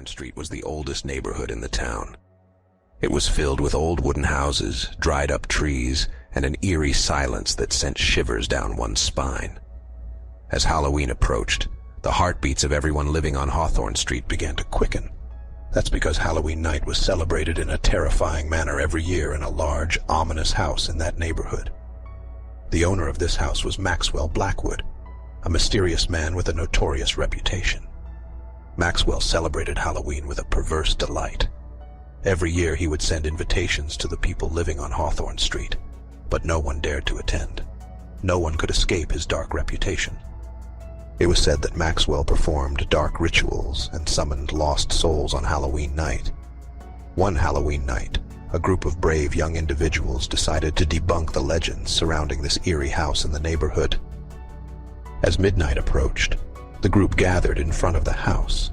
Hawthorne Street was the oldest neighborhood in the town. It was filled with old wooden houses, dried-up trees, and an eerie silence that sent shivers down one's spine. As Halloween approached, the heartbeats of everyone living on Hawthorne Street began to quicken. That's because Halloween night was celebrated in a terrifying manner every year in a large, ominous house in that neighborhood. The owner of this house was Maxwell Blackwood, a mysterious man with a notorious reputation. Maxwell celebrated Halloween with a perverse delight. Every year he would send invitations to the people living on Hawthorne Street, but no one dared to attend. No one could escape his dark reputation. It was said that Maxwell performed dark rituals and summoned lost souls on Halloween night. One Halloween night, a group of brave young individuals decided to debunk the legends surrounding this eerie house in the neighborhood. As midnight approached, the group gathered in front of the house.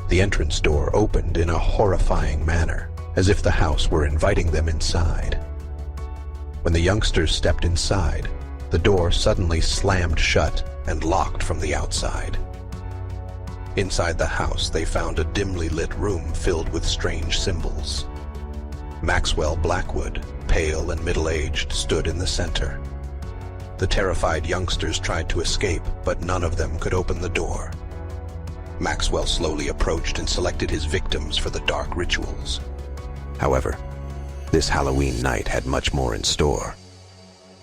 The entrance door opened in a horrifying manner, as if the house were inviting them inside. When the youngsters stepped inside, the door suddenly slammed shut and locked from the outside. Inside the house, they found a dimly lit room filled with strange symbols. Maxwell Blackwood, pale and middle-aged, stood in the center. The terrified youngsters tried to escape, but none of them could open the door. Maxwell slowly approached and selected his victims for the dark rituals. However, this Halloween night had much more in store.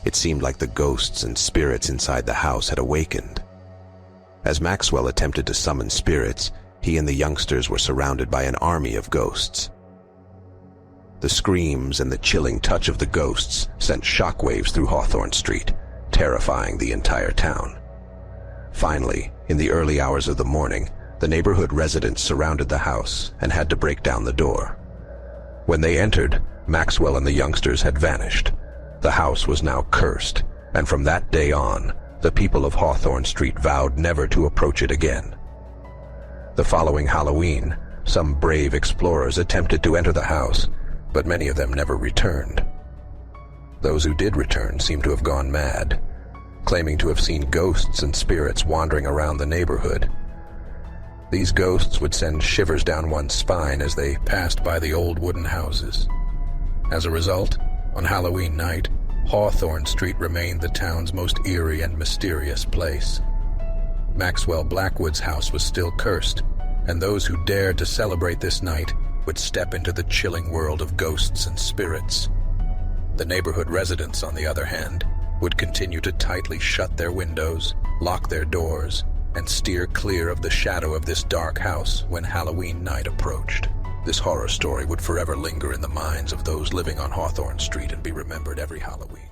It seemed like the ghosts and spirits inside the house had awakened. As Maxwell attempted to summon spirits, he and the youngsters were surrounded by an army of ghosts. The screams and the chilling touch of the ghosts sent shockwaves through Hawthorne Street, terrifying the entire town. Finally, in the early hours of the morning, the neighborhood residents surrounded the house and had to break down the door. When they entered, Maxwell and the youngsters had vanished. The house was now cursed, and from that day on, the people of Hawthorne Street vowed never to approach it again. The following Halloween, some brave explorers attempted to enter the house, but many of them never returned. Those who did return seemed to have gone mad, claiming to have seen ghosts and spirits wandering around the neighborhood. These ghosts would send shivers down one's spine as they passed by the old wooden houses. As a result, on Halloween night, Hawthorne Street remained the town's most eerie and mysterious place. Maxwell Blackwood's house was still cursed, and those who dared to celebrate this night would step into the chilling world of ghosts and spirits. The neighborhood residents, on the other hand, would continue to tightly shut their windows, lock their doors, and steer clear of the shadow of this dark house when Halloween night approached. This horror story would forever linger in the minds of those living on Hawthorne Street and be remembered every Halloween.